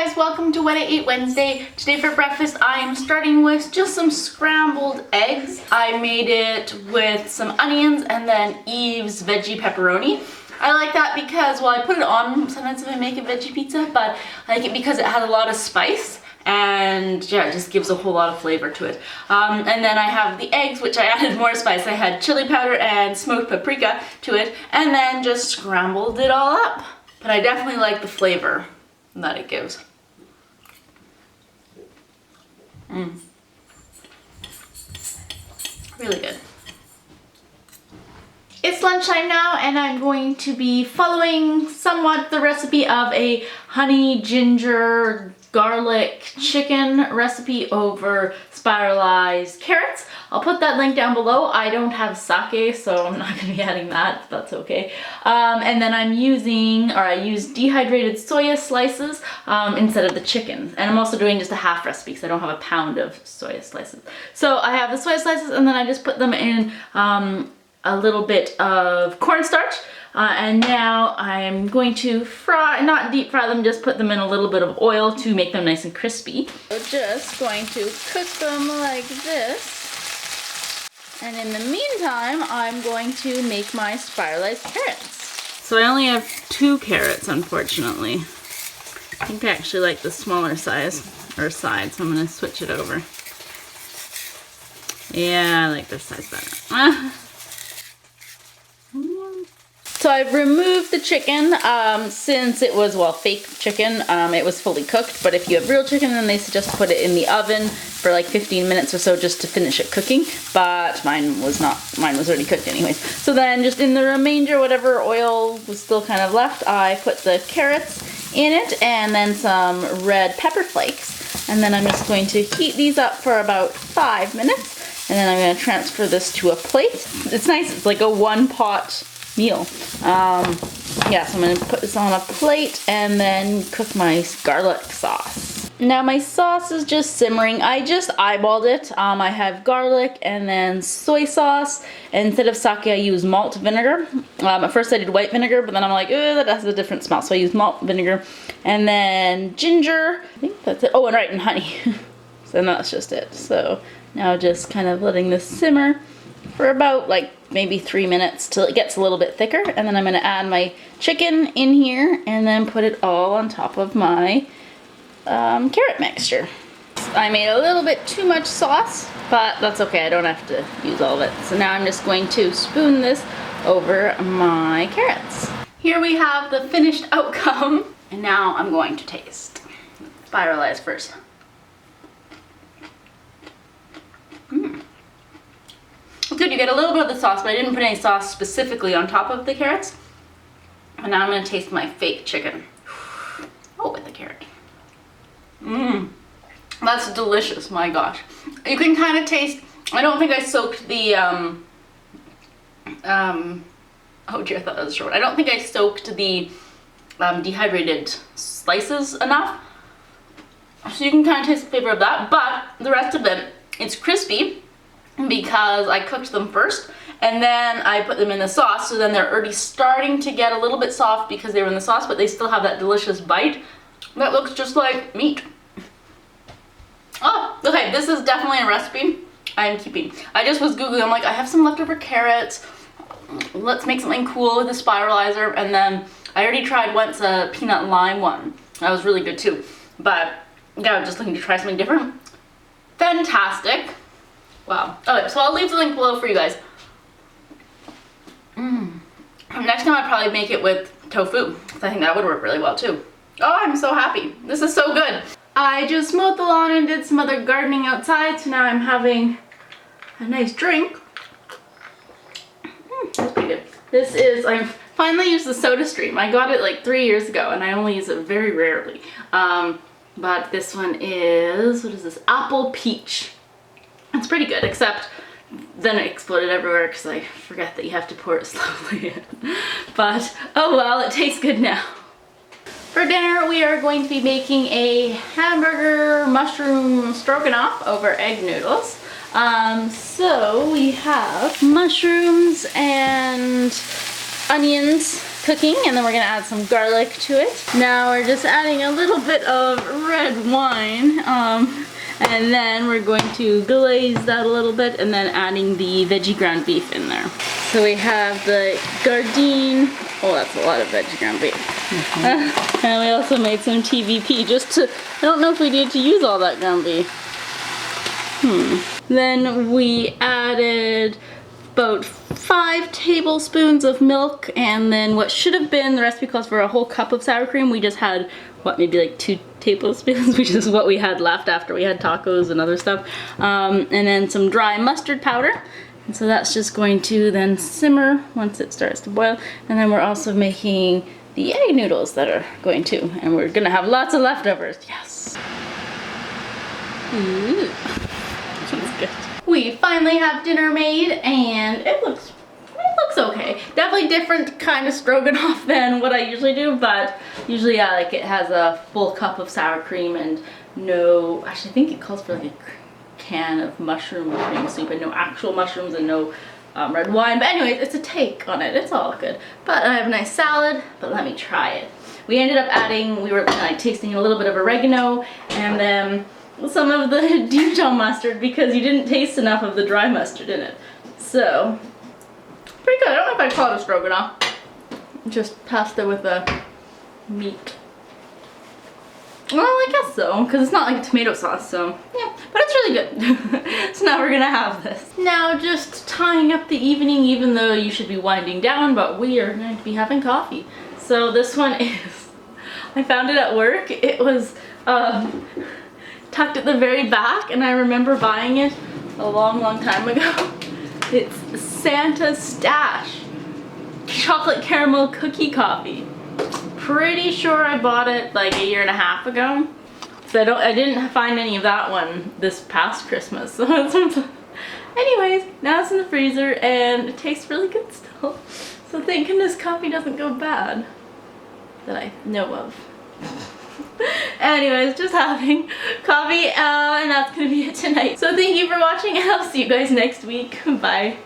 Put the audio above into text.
guys, welcome to What I Ate Wednesday. Today for breakfast I am starting with just some scrambled eggs. I made it with some onions and then Eve's veggie pepperoni. I like that because, well, I put it on sometimes if I make a veggie pizza, but I like it because it has a lot of spice and yeah, it just gives a whole lot of flavor to it. And then I have the eggs, which I added more spice. I had chili powder and smoked paprika to it and then just scrambled it all up. But I definitely like the flavor that it gives. Really good. It's lunchtime now and I'm going to be following somewhat the recipe of a honey ginger garlic chicken recipe over spiralized carrots. I'll put that link down below. I don't have sake, so I'm not going to be adding that. That's okay. And then I use dehydrated soya slices instead of the chicken. And I'm also doing just a half recipe because I don't have a pound of soya slices. So I have the soya slices and then I just put them in a little bit of cornstarch. And now I'm going to fry, not deep fry them, just put them in a little bit of oil to make them nice and crispy. So just going to cook them like this. And in the meantime, I'm going to make my spiralized carrots. So I only have 2 carrots, unfortunately. I think I actually like the smaller size, or side, so I'm going to switch it over. Yeah, I like this size better. So I've removed the chicken since it was, well, fake chicken. It was fully cooked, but if you have real chicken, then they suggest put it in the oven for like 15 minutes or so just to finish it cooking. But mine was not, mine was already cooked anyways. So then just in the remainder, whatever oil was still kind of left, I put the carrots in it and then some red pepper flakes. And then I'm just going to heat these up for about 5 minutes. And then I'm going to transfer this to a plate. It's nice, it's like a one pot meal. Yeah, so I'm going to put this on a plate and then cook my garlic sauce. Now my sauce is just simmering. I just eyeballed it. I have garlic and then soy sauce. Instead of sake, I use malt vinegar. At first I did white vinegar, but then I'm like, oh, that has a different smell. So I use malt vinegar and then ginger. I think that's it. Oh, and right, and honey. So that's just it. So now just kind of letting this simmer for about like maybe 3 minutes till it gets a little bit thicker, and then I'm going to add my chicken in here and then put it all on top of my carrot mixture. I made a little bit too much sauce, but that's okay, I don't have to use all of it. So now I'm just going to spoon this over my carrots. Here we have the finished outcome, and now I'm going to taste. Spiralize first. It's good, you get a little bit of the sauce, but I didn't put any sauce specifically on top of the carrots. And now I'm going to taste my fake chicken. Oh, with the carrot. That's delicious, my gosh. You can kind of taste, I don't think I soaked the, oh dear, I thought that was a short one. I don't think I soaked the dehydrated slices enough. So you can kind of taste the flavor of that, but the rest of it, it's crispy because I cooked them first and then I put them in the sauce, so then they're already starting to get a little bit soft because they were in the sauce, but they still have that delicious bite that looks just like meat. Oh, okay, this is definitely a recipe I am keeping. I just was Googling, I'm like, I have some leftover carrots, let's make something cool with the spiralizer, and then I already tried once a peanut lime one. That was really good too, but yeah, I'm just looking to try something different. Fantastic. Wow. Okay, so I'll leave the link below for you guys. Next time I'd probably make it with tofu. I think that would work really well too. Oh, I'm so happy. This is so good. I just mowed the lawn and did some other gardening outside, so now I'm having a nice drink. That's pretty good. This is, I finally used the Soda Stream. I got it like 3 years ago and I only use it very rarely. But this one is, what is this? Apple peach. It's pretty good, except then it exploded everywhere because I forgot that you have to pour it slowly in. But, oh well, it tastes good now. For dinner, we are going to be making a hamburger mushroom stroganoff over egg noodles. So we have mushrooms and onions cooking, and then we're gonna add some garlic to it. Now we're just adding a little bit of red wine, and then we're going to glaze that a little bit, and then adding the veggie ground beef in there. So we have the Gardein. Oh, that's a lot of veggie ground beef. And we also made some TVP just to, I don't know if we need to use all that ground beef. Then we added about 5 tablespoons of milk, and then what should have been, the recipe calls for a whole cup of sour cream. We just had, what, maybe like 2 tablespoons, which is what we had left after we had tacos and other stuff. And then some dry mustard powder. And so that's just going to then simmer once it starts to boil. And then we're also making the egg noodles that are going to, and we're gonna have lots of leftovers. Yes. Ooh. That's good. We finally have dinner made, and it looks okay. Definitely different kind of stroganoff than what I usually do, but usually like it has a full cup of sour cream and no, actually I think it calls for like a can of mushroom cream soup and no actual mushrooms and no red wine. But anyways, it's a take on it. It's all good. But I have a nice salad, but let me try it. We ended up adding, we were like tasting a little bit of oregano and then some of the Dijon mustard because you didn't taste enough of the dry mustard in it. So, pretty good. I don't know if I'd call it a stroganoff. Just pasta with a meat. Well, I guess so, because it's not like a tomato sauce, so yeah. But it's really good. So now we're gonna have this. Now just tying up the evening, even though you should be winding down, but we are going to be having coffee. So this one is, I found it at work. It was tucked at the very back, and I remember buying it a long time ago. It's Santa's Stash chocolate caramel cookie coffee. Pretty sure I bought it like 1.5 years ago. So I didn't find any of that one this past Christmas. So anyways, now it's in the freezer and it tastes really good still. So thank goodness coffee doesn't go bad that I know of. Anyways, just having coffee and that's gonna be it tonight. So thank you for watching and I'll see you guys next week. Bye.